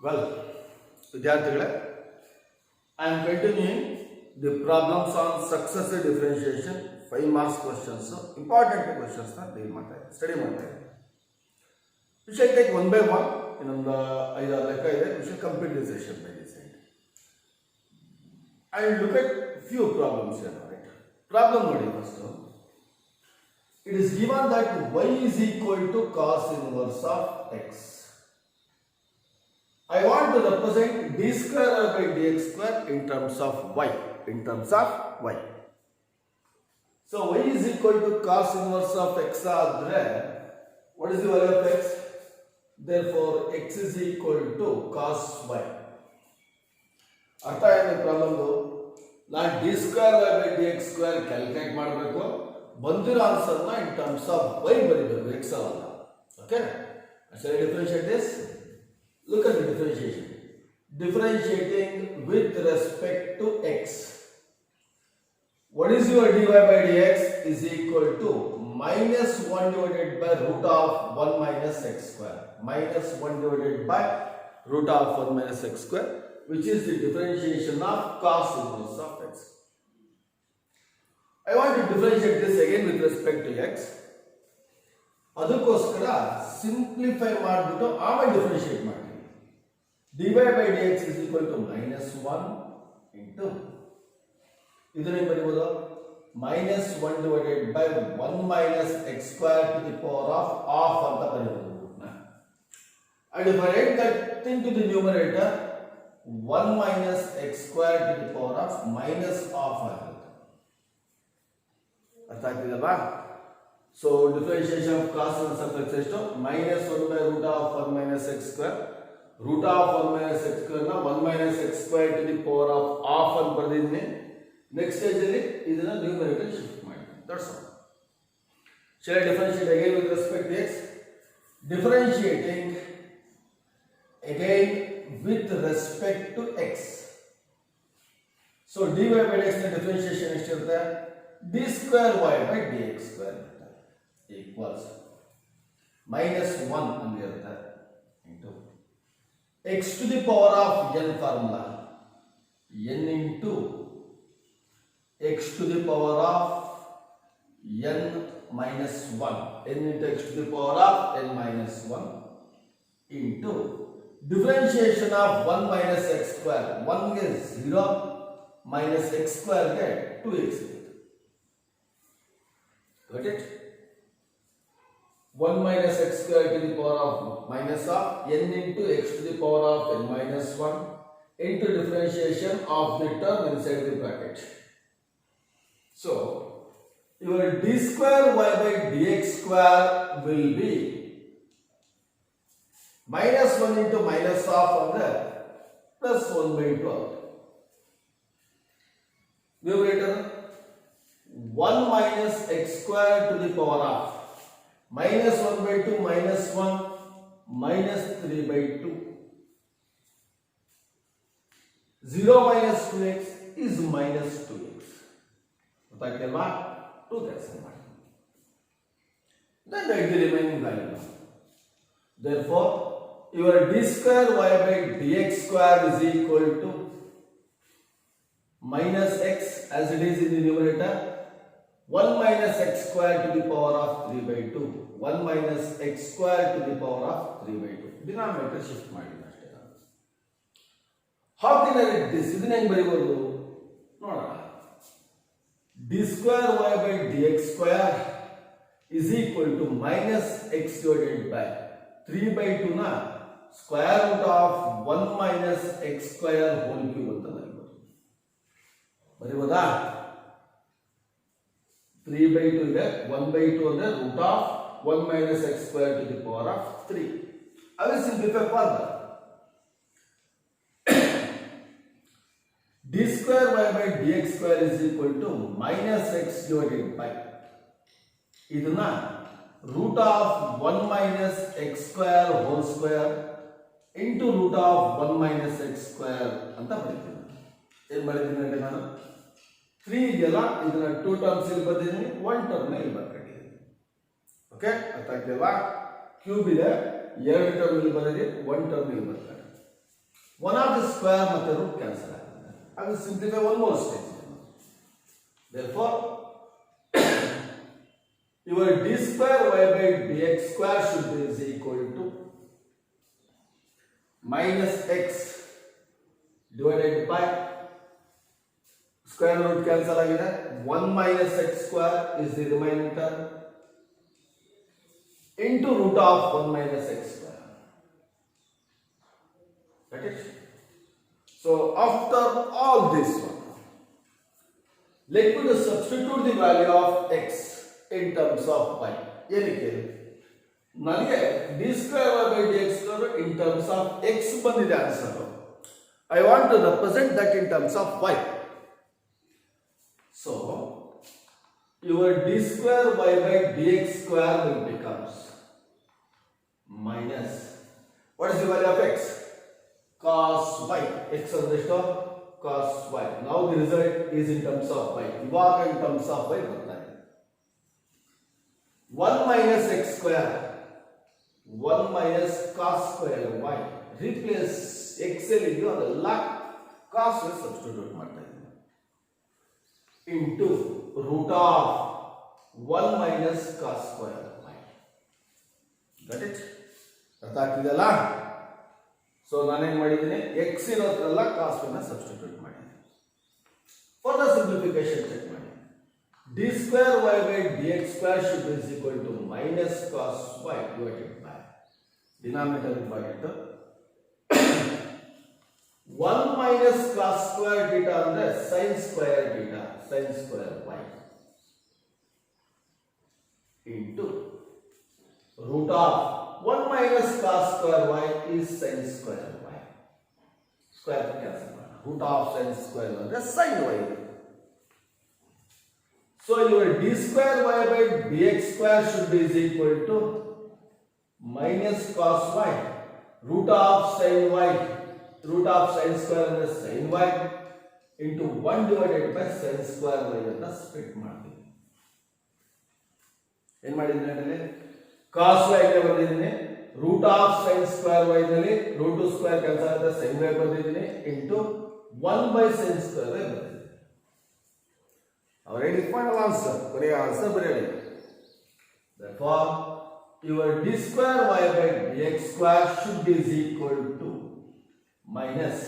Well, ವಿದ್ಯಾರ್ಥಿಗಳೇ, I am continuing the problems on successive differentiation 5 marks questions. Important questions na deal ಮಾಡ್ತಾ ಇದ್ದೀನಿ, study ಮಾಡ್ತಾ ಇದ್ದೀನಿ. We shall take one by one. ಇನ್ನೊಂದು 5-6 ಲೆಕ್ಕ ಇದೆ. We shall complete this session by this end. I will look at few problems here. Right? Problem ನೋಡಿ first. It is given that y is equal to cos inverse of x. I want to represent d square by dx square in terms of y. In terms of y. So y is equal to cos inverse of x ಆದರೆ what is the value of x? Therefore x is equal to cos y. ಅರ್ಥ ಏನು ಪ್ರಾಬ್ಲಮ್ದು? ನಾನು d square by dx square calculate ಮಾಡಬೇಕು, ಬಂದಿರೋ ಆನ್ಸರ್ನ in terms of y ಬರೀಬೇಕು, x ಅಲ್ಲ. Okay? Shall I differentiate this? Look at the differentiation. Differentiating with respect to x. What is your dy by dx is equal to minus 1 divided by root of 1 minus x square. Minus 1 divided by root of 1 minus x square, which is the differentiation of cos inverse of x. I want to differentiate this again with respect to x. ಅದಕ್ಕೋಸ್ಕರ simplify ಮಾಡಿಬಿಟ್ಟು ಆಮೇಲೆ differentiate ಮಾಡಿ. dy by dx is equal to minus 1 into ಇದನ್ನೇ ಬರೀಬಹುದು minus 1 divided by 1 minus x square to the power of half ಅಂತ ಬರೀಬಹುದು. And if I add that into the numerator, 1 minus x square to the power of minus half ಆಗುತ್ತೆ. ಅರ್ಥ ಆಗ್ತಿದೆಯಲ್ವಾ? So differentiation of cos inverse of x ಎಷ್ಟು? minus 1 by root of 1 minus x square. Root of 1 minus x square na 1 minus x square to the power of half ಅಂತ ಬರೆದಿದ್ದೀನಿ. Next stage ಅಲ್ಲಿ ಇದನ್ನ numerator shift ಮಾಡಿ. That's all. Shall I differentiate again with respect to x? Differentiating again with respect to x. So dy by dx ನ differentiation ಎಷ್ಟಿರುತ್ತೆ? d square y by dx square equals minus 1 ಅಂತ ಇರುತ್ತೆ into x to the power of n formula, n into x to the power of n minus 1, n into x to the power of n minus 1 into differentiation of 1 minus x square. 1 is 0 minus x square get 2x. Got it? 1 minus x square to the power of minus of n into x to the power of n minus 1 into differentiation of the term inside the bracket. So, your d square y by dx square will be minus 1 into minus half on the plus 1 by 2. Numerator 1 minus x square to the power of minus 1 by 2 minus 1 minus 3 by 2. 0 minus 2x is minus 2x. ಗೊತ್ತಾಗ್ತಿಲ್ವಾ? 2 cancel ಮಾಡಿ. Then write the remaining value. Therefore, your d square y by dx square is equal to minus x as it is in the numerator. 1 minus x square to the power of 3 by 2. 1 minus x square to the power of 3 by 2. Denominator shift ಮಾಡಿದ್ದೀನಿ ಅಷ್ಟೇ. How can I write this? ಇದನ್ನ ಹೆಂಗೆ ಬರೀಬಹುದು ನೋಡೋಣ. d square y by dx square is equal to minus x divided by 3 by 2 ನ square root of 1 minus x square whole cube ಅಂತ ಬರೀಬಹುದಾ? 3 by 2 ಇದೆ, 1 by 2 ಅಂದ್ರೆ root of 1 minus x square to the power of 3. I will simplify further. d square y by dx square is equal to minus x divided by ಇದನ್ನ root of 1 minus x square whole square into root of 1 minus x square ಅಂತ ಬರೀತೀನಿ. ಏನು ಬರೀತೀನಿ ಅಂದ್ರೆ ನಾನು 3 ಇದೆಯಲ್ಲ, ಇದನ್ನ 2 terms ಇಲ್ಲಿ ಬರ್ತಿದ್ದೀನಿ, 1 ಟರ್ಮ್ ಇಲ್ಲಿ ಬರ್ಕೊಂಡಿದ್ದೀನಿ. ಓಕೆ, ಅರ್ಥ ಆಗ್ತಿಲ್ವಾ? ಕ್ಯೂಬ್ ಇದೆ, 2 ಟರ್ಮ್ ಇಲ್ಲಿ ಬರೀರಿ, 1 ಟರ್ಮ್ ಇಲ್ಲಿ ಬರ್ತಾರೆ. 1 of the square ಮತ್ತೆ root cancel ಆಗುತ್ತೆ. I will simplify one more stage. Therefore, your d square y by dx square should be is equal to minus x divided by square root cancel ಆಗಿದೆ. 1 minus x square is the remaining term into root of 1 minus x square. Got it? So after all this one, let me to substitute the value of x in terms of y. ಏನಕ್ಕೆ ನನಗೆ d square y by dx square in terms of x ಬಂದಿದೆ answer. I want to represent that in terms of y. So your d square y by dx square will becomes minus, what is the value of x? Cos y. X ಅಂದೆಷ್ಟು? Cos y. Now the result is in terms of y. ಇವಾಗ in terms of y ಬರ್ತಾ ಇದೆ. 1 minus x square, 1 minus cos square y. Replace x ಅಲ್ಲಿ ಇದೆಯೋ ಅದೆಲ್ಲ cos ಗೆ substitute ಮಾಡ್ತಾ ಇದ್ದೀನಿ. Into root of 1 minus cos square y. Got it? ಅರ್ಥ ಆಗ್ತಿದೆಯಲ್ಲ? ಸೊ ನಾನೇನು ಮಾಡಿದ್ದೀನಿ, x ಇರೋದ್ರೆಲ್ಲ cos ನ ಸಬ್ಸ್ಟಿಟ್ಯೂಟ್ ಮಾಡಿದ್ದೀನಿ. ಫರ್ದರ್ ಸಿಂಪ್ಲಿಫಿಕೇಶನ್ ಚೆಕ್ ಮಾಡಿ. d square y by dx square should be equal to minus cos y divided by denominator divided 1 minus cos square theta ಅಂದ್ರೆ sin square theta, sin square y into root of 1 minus cos square y is sin square y. Square cancel ಮಾಡೋಣ. root of sin square ಅಂದ್ರೆ sin y. So your d square y by dx square should be is equal to minus cos y root of sin y, root of sin square ಅಂದ್ರೆ sin y into 1 divided by sin square y ಅಂತ split ಮಾಡ್ತೀವಿ. ಏನು ಮಾಡಿದ್ದೀನಿ ಅಂದ್ರೆ cos y ಗೆ ಬಂದಿದ್ದೀನಿ, root of sin square y ನಲ್ಲಿ root square cancel ಆಗುತ್ತೆ, sin y ಬಂದಿದ್ದೀನಿ into 1 by sin square y ಬಂದಿದ್ದೀನಿ. Already final answer, ಕೊನೆಯ answer ಬರೆಯಲಿ. Therefore, your d square y by dx square should be is equal to minus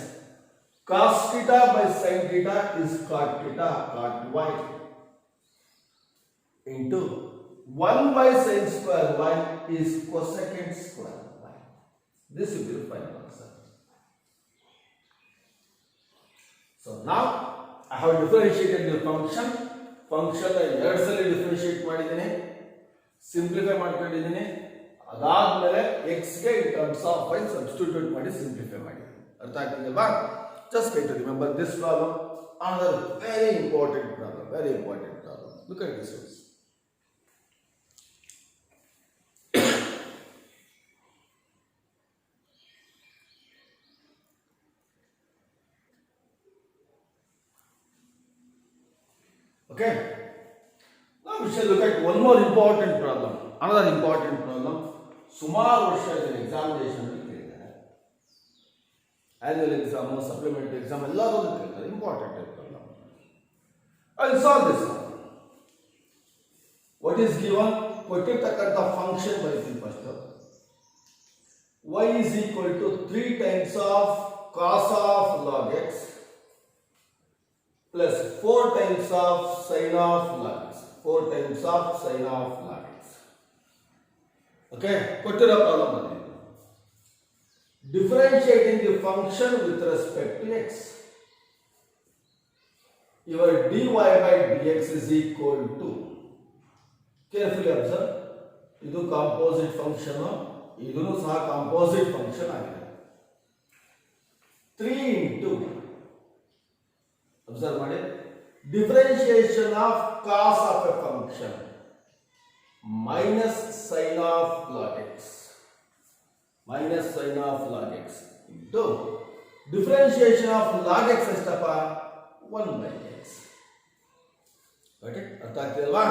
cos theta by sin theta is cot theta, cot y into 1 by sin square y is cosecant square y. This will be the final answer. So now I have differentiated the function. Function ಎರಡು ಸಲ differentiate ಮಾಡಿದ್ದೀನಿ, simplify ಮಾಡ್ಕೊಂಡಿದ್ದೀನಿ. ಅದಾದ್ಮೇಲೆ x ಗೆ in terms of y substitute ಮಾಡಿ simplify ಮಾಡಿದ್ದೀನಿ. ಅರ್ಥ ಆಗ್ತಿದೆಯಲ್ವಾ? Just try to remember this problem. Another very important problem, very important problem. Look at this one. Okay, now we shall look at one more important problem, another important problem. ಸುಮಾರು ವರ್ಷ examination ಕೇಳಿದ್ದಾರೆ, annual exam, supplementary exam ಎಲ್ಲದನ್ನು ಕೇಳ್ತಾರೆ. Important problem. I will solve this. What is given? ಕೊಟ್ಟಿರ್ತಕ್ಕಂಥ function ಬರೀತೀನಿ first. y is equal to 3 times of cos of log x plus 4 times of sin of log x. 4 times of sin of log x. Okay, ಕೊಟ್ಟಿರೋ problem ಬಂದಿದೆ. Differentiating the function with respect to x. Your dy by dx is equal to, carefully observe, ಇದು composite function, ಇದನ್ನು ಸಹ composite function ಆಗಿದೆ. 3 into, observe ಮಾಡಿ, differentiation of cos of a function minus sine of log x, minus sine of log x into differentiation of log x ಎಷ್ಟಪ್ಪ? 1 by x. ಅರ್ಥ ಆಗ್ತಿದಲ್ವಾ?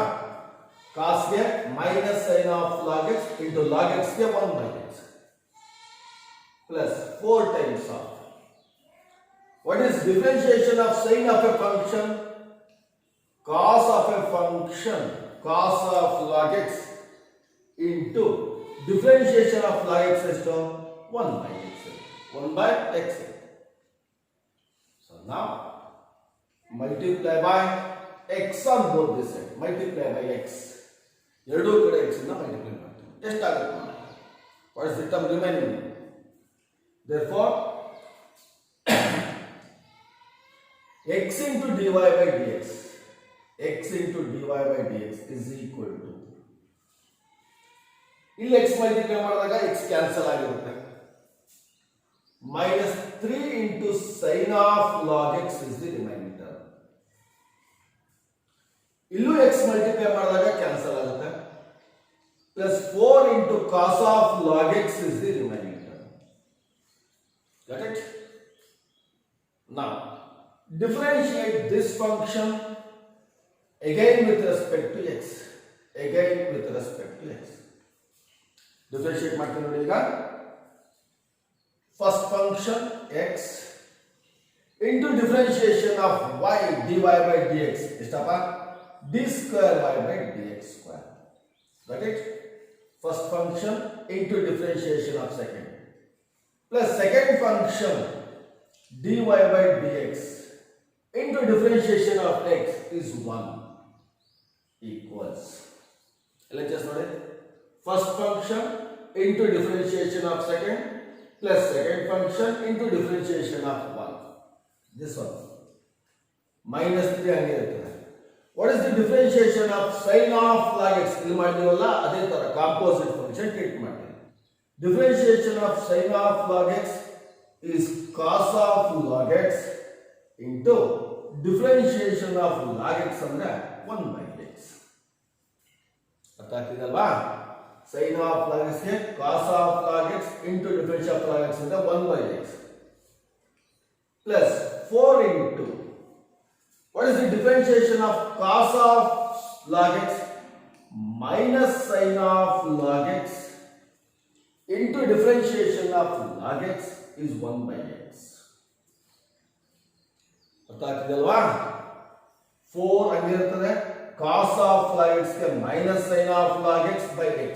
ಕಾಸ್ಗೆ minus sine of log x into log ಎಕ್ಸ್ಗೆ 1 by x plus 4 times of What is differentiation of sine of a function? Cos of a function, cos of log x into differentiation of log x is to 1 by x. 1 by x. So now multiply by x on both this side. Multiply by x. ಎರಡು ಕಡೆ x ಇಂದ multiply ಮಾಡ್ತೀವಿ. ಎಷ್ಟಾಗುತ್ತೆ ನೋಡಿ. What is the term remaining? Therefore x into dy by dx, x into dy by dx is equal to, ಇಲ್ಲಿ x multiply ಮಾಡಿದಾಗ x cancel ಆಗಿರುತ್ತೆ, minus 3 into sin of log x is the remaining term. ಇಲ್ಲೂ x multiply ಮಾಡಿದಾಗ cancel ಆಗುತ್ತೆ, plus 4 into cos of log x is the remaining term. Got it? Now differentiate this function again with respect to x. Again with respect to x. Differentiate ಮಾಡ್ತೀನಿ ನೋಡಿ ಈಗ. First function x into differentiation of y dy by dx. ಎಷ್ಟಪ್ಪ? d square y by dx square. Got it? First function into differentiation of second. Plus second function dy by dx into differentiation of x is 1 equals. Let's just note it. First function into differentiation of second plus second function into differentiation of 1. This one. Minus 3 ಹಂಗೆ ಇರ್ತದೆ. What is the differentiation of sin of log x? ಇಲ್ಲಿ ಮಾಡಿದೀವಲ್ಲ ಅದೇ ತರ composite function treat ಮಾಡ್ತೀವಿ. Differentiation of sin of log x is cos of log x into differentiation of log x ಅಂದ್ರೆ 1 by x. ಅರ್ಥ ಆಗ್ತಿದಲ್ವಾ? sin of log x ಗೆ cos of log x into differentiation of log x ಅಂದ್ರೆ 1 by x plus 4 into, what is the differentiation of cos of log x minus sin of log x into differentiation of log x is 1 by x. ಅರ್ಥ ಆಗ್ತಿದಲ್ವಾ? 4 ಹಂಗಿರ್ತದೆ, cos of log x ಗೆ minus sin of log x by x.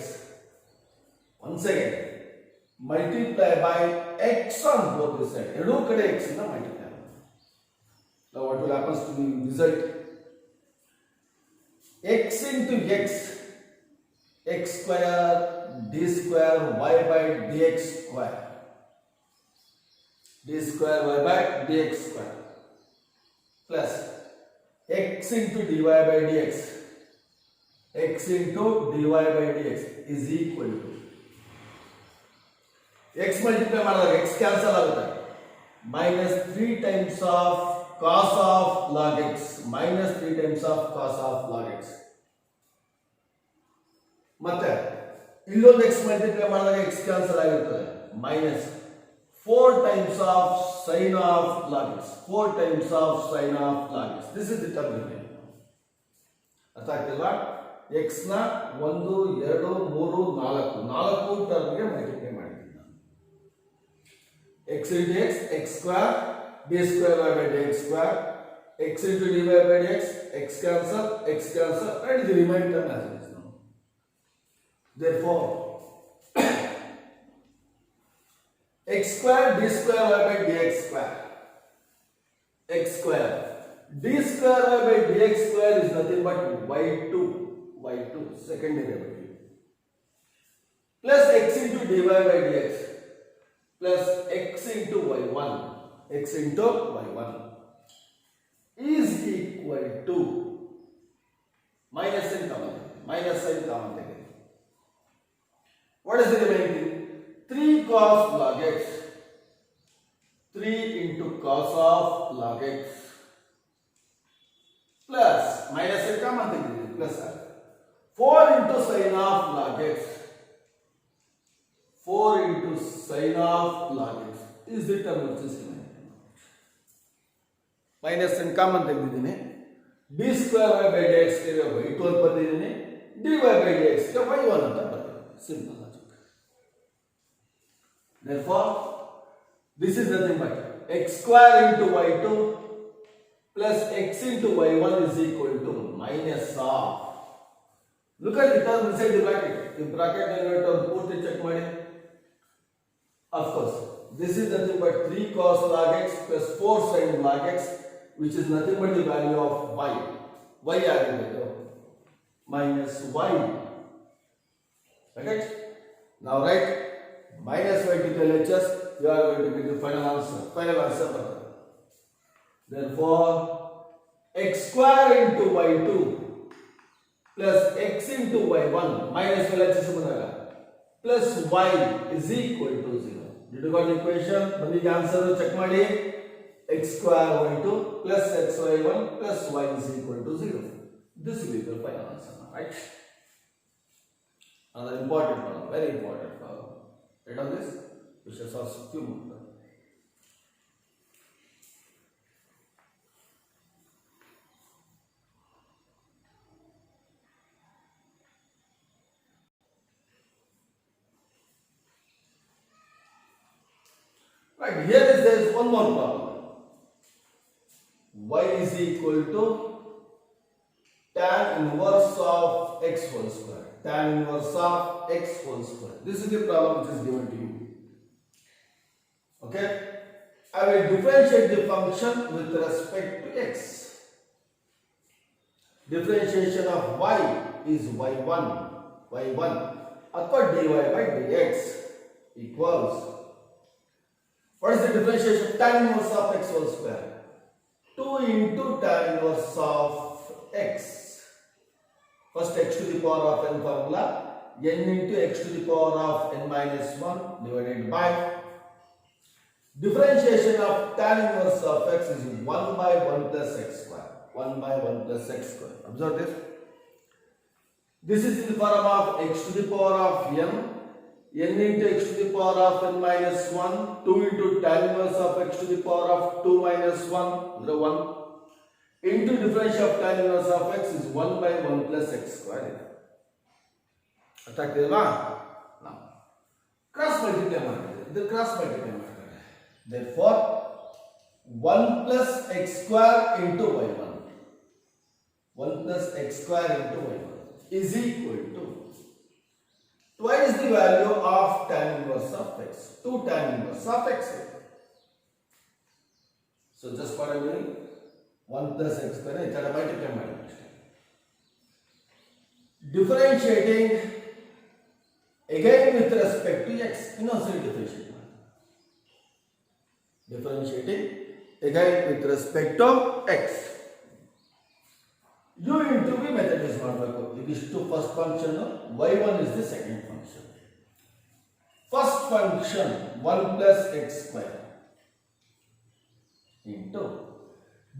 Once again multiply by x on both the sides. ಎರಡೂ ಕಡೆ x ಇಂದ multiply. Now what will happen to the result? X into x, x square d square y by dx square, d square y by dx square plus x into dy by dx, x into dy by dx is equal to, x multiply ಮಾಡಿದಾಗ x cancel ಆಗುತ್ತೆ, minus 3 times of cos of log x, minus 3 times of cos of log x. ಮತ್ತೆ ಇಲ್ಲೊಂದು x multiply ಮಾಡಿದಾಗ x cancel ಆಗಿರ್ತದೆ, minus 4 times of sin of log x, 4 times of sin of log x. This is the term remaining. ಅರ್ಥ ಆಗ್ತಿಲ್ವಾ? x ನ 1 2 3 4 ಟರ್ಮ್ಗೆ multiply ಮಾಡಿದ್ದೀನಿ ನಾನು. x into x, x square d square y by dx square, x into dy by dx, x cancel, and the remaining term as it is now. Therefore x square d square y by dx square, x square d square y by dx square is nothing but y2 second derivative plus x into dy by dx plus x into y1 is equal to minus sign common again. What is the remaining thing? 3 cos log x, 3 into cos of log x plus minus sign common again plus 4 into sin of log x, 4 into sin of log x is the term which is remaining. Minus sign common ತೆಗೆದಿದ್ದೀನಿ, d square y by dx ಗೆ y2 ಅಂತ ಬರ್ತಿದ್ದೀನಿ, dy by dx ಗೆ y1 ಅಂತ ಬರ್ತಿದ್ದೀನಿ. Simple logic. Therefore this is nothing but x square into y2 plus x into y1 is equal to minus of. Look at the term inside the bracket. The bracket numerator purely check ಮಾಡಿ. Of course, this is nothing but 3 cos log x plus 4 sin log x, which is nothing but the value of y. Y ಆಗಿರೋದು minus y. Okay? Now write minus y to the LHS. You are going to get the final answer. Final answer. Therefore, x square into y2 plus x into y1 minus LHS plus y is equal to 0. Did you got the equation? When the answer check ಮಾಡಿ x square y2 plus x y1 plus y is equal to 0. This will be the final answer, right? Another important problem, very important problem. Right on this, we shall solve few more. Right, here is there is one more problem. Y is equal to tan inverse of x whole square. Tan inverse of x whole square. This is the problem which is given to you. Okay? I will differentiate the function with respect to x. Differentiation of y is y1 अथवा dy by dx equals, what is the differentiation of tan inverse of x whole square? 2 into tan inverse of x. First x to the power of n formula, n into x to the power of n minus 1 divided by differentiation of tan inverse of x is 1 by 1 plus x square. 1 by 1 plus x square. Observe this. This is in the form of x to the power of n into x to the power of n minus 1, 2 into tan inverse of x to the power of 2 minus 1, 1, into differential of tan inverse of x is 1 by 1 plus x square. Attractive, now cross multiply ಮಾಡ್ತಾರೆ. ಇದು cross multiply ಮಾಡ್ತಾರೆ. Therefore 1 plus x square into y1, 1 plus x square into y1 is equal to twice the value of tan inverse of x, 2 tan inverse of x. So just for a minute, 1 plus x square is multiply ಮಾಡಿ. Differentiating again with respect to x. Differentiating again with respect to x. U into v method use ಮಾಡಬೇಕು. ಇದಿಷ್ಟು first function, y1 is the second function. First function 1 plus x square into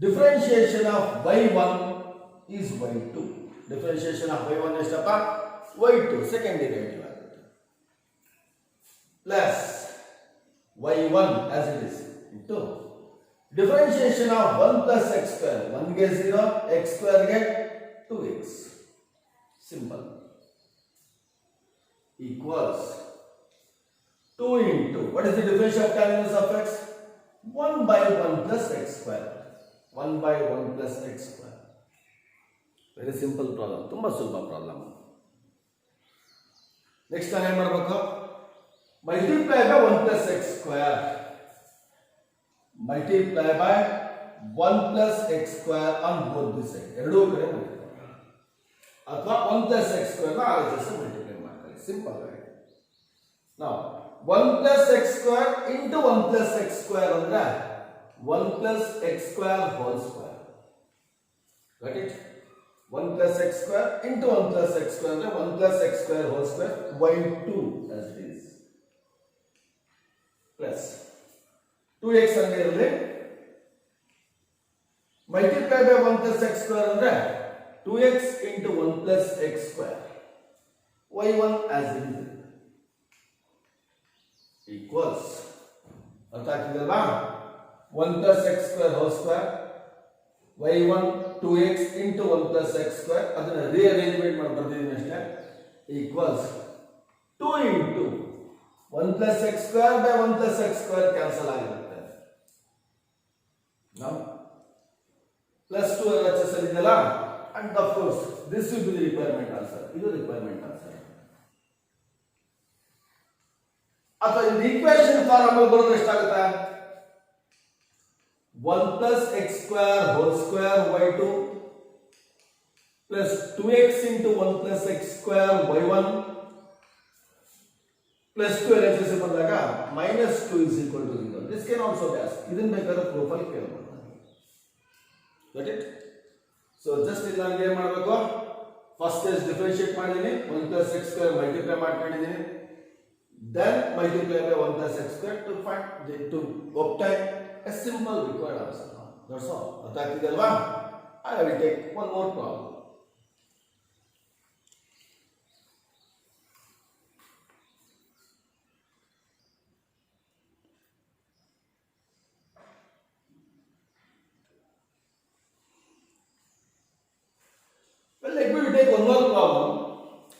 differentiation of y1 is y2. Differentiation of y1 is y2, second derivative ಆಗುತ್ತೆ. Plus y1 as it is into differentiation of 1 plus x square. 1 get 0, x square get 2x. Simple. Equals 2 into, what is the differential of tan inverse of x? 1 by 1 plus x square. 1 by 1 plus x square. Very simple problem. ತುಂಬಾ ಸುಲಭ problem. Next time ಏನು ಮಾಡಬೇಕು? Multiply by 1 plus x square. Multiply by 1 plus x square on both the sides. ಎರಡೂ ಕಡೆ multiply. ಅಥವಾ 1 plus x square ನ RHS multiply ಮಾಡ್ತಾರೆ. Simple, right? Now 1 plus x square into 1 plus x square ಅಂದ್ರೆ 1 plus x square whole square. Got it? 1 plus x square into 1 plus x square ಅಂದ್ರೆ 1 plus x square whole square y2 as it is. Plus 2x ಅಂದ್ರೆ ಇರಲಿ, multiply by 1 plus x square ಅಂದ್ರೆ 2x into 1 plus x square y1 as it is equals, ಅರ್ಥ ಆಗ್ತಿದೆಯಲ್ವಾ? 1 plus x square whole square y1 2x into 1 plus x square, ಅದನ್ನ rearrangement ಮಾಡಿ ಬರ್ತಿದ್ದೀನಿ ಅಷ್ಟೇ, equals 2 into 1 plus x square by 1 plus x square cancel ಆಗಿರುತ್ತೆ. plus 2 LHS ಇದೆಯಲ್ಲ, and of course this will be the requirement answer. ಇದು requirement answer. ಅಥವಾ ಇದು equation form ಅಲ್ಲಿ ಬರೋದು ಎಷ್ಟಾಗುತ್ತೆ? 1 plus x square whole square y2 plus 2x into 1 plus x square y1 plus 2 LHS ಬಂದಾಗ minus 2 is equal to 0. This can also be asked. ಇದನ್ನ ಬೇಕಾದ್ರೆ proof ಅಲ್ಲಿ ಕೇಳಬಹುದು. Got it? So just ಇಲ್ಲಿ ನಾನು ಏನು ಮಾಡಬೇಕು? ಫಸ್ಟ್ ಸ್ಟೇಜ್ ಡಿಫರೆನ್ಶಿಯೇಟ್ ಮಾಡಿದೀನಿ, 1 plus x square ಮಲ್ಟಿಪ್ಲೈ ಮಾಡ್ಕೊಂಡಿದ್ದೀನಿ, then multiply by 1 plus x square to obtain a simple required answer. That's all. ಅರ್ಥಾಗ್ತಿದೆಲ್ವಾ? I will take one more problem. Well, let me take one more problem.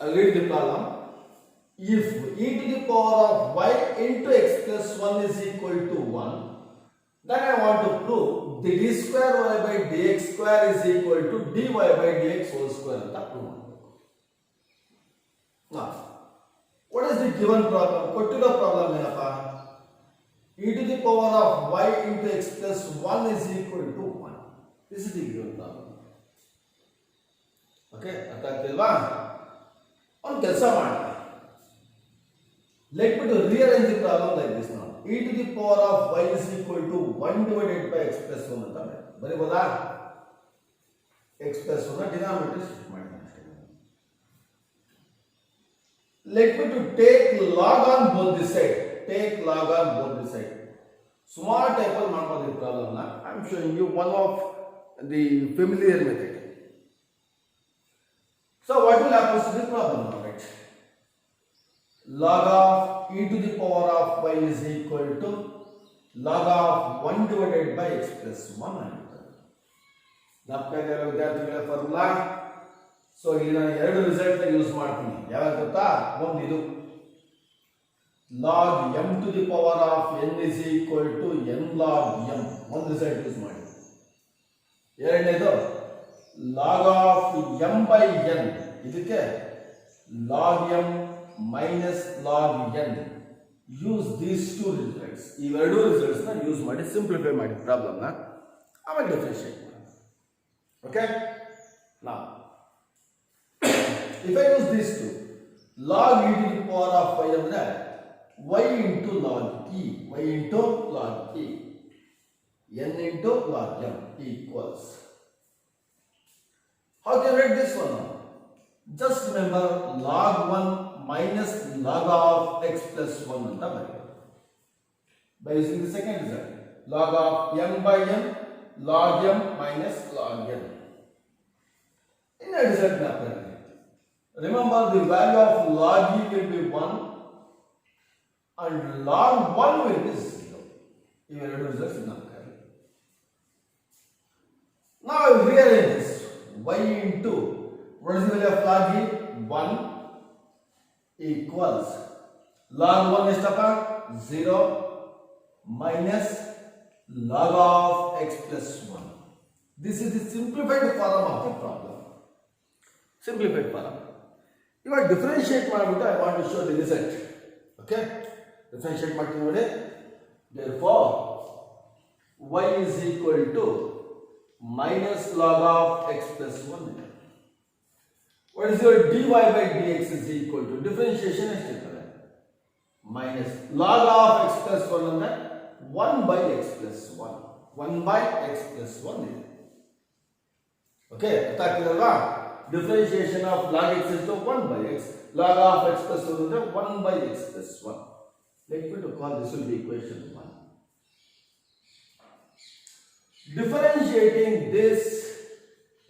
I'll read the problem. If e to the power of y into x plus 1 is equal to 1, then I want to prove the d square y by dx square is equal to dy by dx whole square ಅಂತ prove ಮಾಡಬೇಕು. Now, what is the given problem? ಕೊಟ್ಟಿರೋ problem ಏನಪ್ಪ? e to the power of y into x plus 1 is equal to 1. This is the given problem. Okay, ಅರ್ಥ ಆಗ್ತಿಲ್ವಾ? ಒಂದು ಕೆಲಸ ಮಾಡೋಣ. Let me to rearrange the problem like this now. E to the power of y is equal to 1 divided by x plus 1 ಅಂತ ಬರೀಬೋದಾ? x plus 1 denominator shift ಮಾಡಿ ಅಷ್ಟೇ. Let me to take log on both the side. Take log on both the side. Small type ಅಲ್ಲಿ ಮಾಡ್ಬೋದು ಈ problem ನ. I am showing you one of the familiar method. So what will happen to the problem now, right? Log of e to the power of y is equal to log of 1 divided by x plus 1 ಆಗುತ್ತೆ. ಜ್ಞಾಪಕ ವಿದ್ಯಾರ್ಥಿಗಳ formula. So ಇಲ್ಲಿ ನಾನು ಎರಡು result use ಮಾಡ್ತೀನಿ. ಯಾವ್ದು ಗೊತ್ತಾ? ಒಂದು ಇದು log m to the power of n is equal to n log m. ಒಂದು ರಿಸಲ್ಟ್ ಯೂಸ್ ಮಾಡಿ. ಎರಡನೇದು log of m by n. ಇದಕ್ಕೆ log m minus log n. Use these two results. ಇವೆರಡು ರಿಸಲ್ಟ್ಸ್ ನ ಯೂಸ್ ಮಾಡಿ simplify ಮಾಡಿ problem ನ ಆಮೇಲೆ ಡಿಫರೆನ್ಶಿಯೇಟ್ ಮಾಡಿ. Okay, now if I use these two, log e to the power of y ಅಂದ್ರೆ y into log e, y into log e, n into log m equals. How can I write this one now? Just remember log 1 minus log of x plus 1 ಅಂತ ಬರೆಯೋದು. By using the second result, log of m by n, log m minus log n. In the result ಜ್ಞಾಪಕ remember the value of log e will be 1 and log 1 will be 0. ಇವೆರಡು results ಜ್ಞಾಪಕ. Now I will rearrange this. Y into what is the value of log e? 1 equals log 1 ಎಷ್ಟಪ್ಪ? 0 minus log of x plus 1. This is the simplified form of the problem. Simplified form. ಇವಾಗ differentiate ಮಾಡಿಬಿಟ್ಟು I want to show the result. Okay, differentiate ಮಾಡ್ತೀನಿ ನೋಡಿ. Therefore y is equal to minus log of x plus 1. What is your dy by dx is equal to differentiation ಎಷ್ಟಿರ್ತದೆ? minus log of x plus 1 ಅಂದ್ರೆ 1 by x plus 1. 1 by x plus 1 ಇದೆ. Okay, ಅರ್ಥ ಆಗ್ತಿದಲ್ವಾ? Differentiation of log x is to 1 by x. log of x plus 1 ಅಂದ್ರೆ 1 by x plus 1. Let me to call this will be equation 1. Differentiating this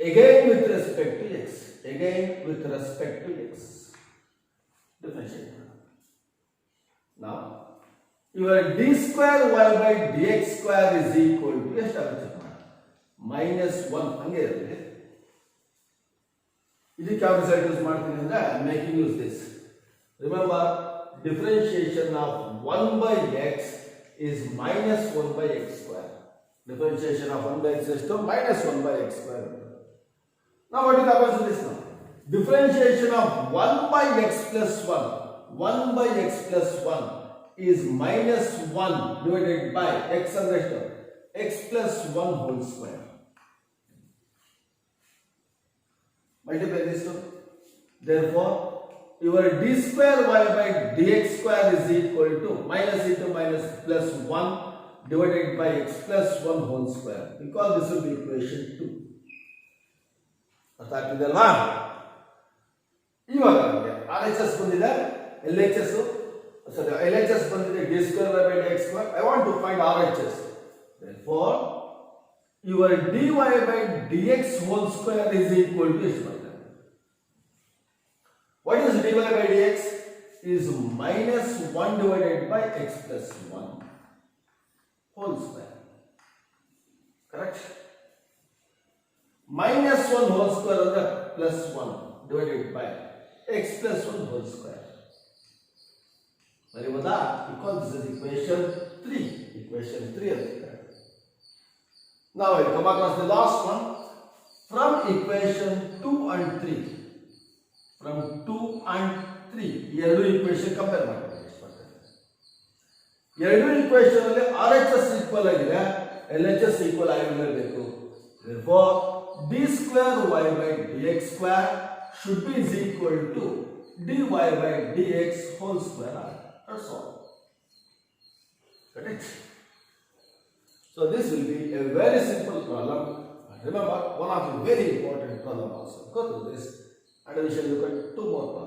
again with respect to x. Again with respect to x. Differentiate. Now, your d square y by dx square is equal to ಎಷ್ಟಾಗುತ್ತೆ? minus 1 ಹಂಗೆ ಇರುತ್ತೆ. ಇದಕ್ಕೆ ಯಾವ result use ಮಾಡ್ತೀನಿ ಅಂದ್ರೆ I am making use this. Remember, differentiation of 1 by x is minus 1 by x square. Differentiation of 1 by x is to minus 1 by x square. Now what is the opposite this now? Differentiation of 1 by x plus 1. 1 by x plus 1 is minus 1 divided by x and x plus 1 whole square. Multiply this two. Therefore, your d square y by dx square is equal to minus into minus plus 1 divided by x plus 1 whole square. We call this will be equation 2. ಅರ್ಥ ಆಗ್ತಿದೆಯಲ್ವಾ? ಇವಾಗ ನಮಗೆ RHS ಬಂದಿದೆ, LHS LHS ಬಂದಿದೆ d square y by dx square. I want to find RHS. Therefore, your dy by dx whole square is equal to this one. What is dy by dx? Is minus 1 divided by x plus 1 whole square. Correct? Minus 1 whole square is plus 1 divided by x plus 1 whole square. Very well. We call this is equation 3. Equation 3. Now we come across the last one. From equation 2 and 3. From 2 and 3. ಎರಡು equation compare ಮಾಡಬೇಕು. ಎರಡು equation ಅಲ್ಲಿ RHS equal ಆಗಿದೆ, LHS equal ಆಗಿರಬೇಕು. Therefore, d square y by dx square should be is equal to dy by dx whole square. That's all. Correct? So this will be a very simple problem. Remember, one of the very important problem also. Go through this and we shall look at 2 more problems.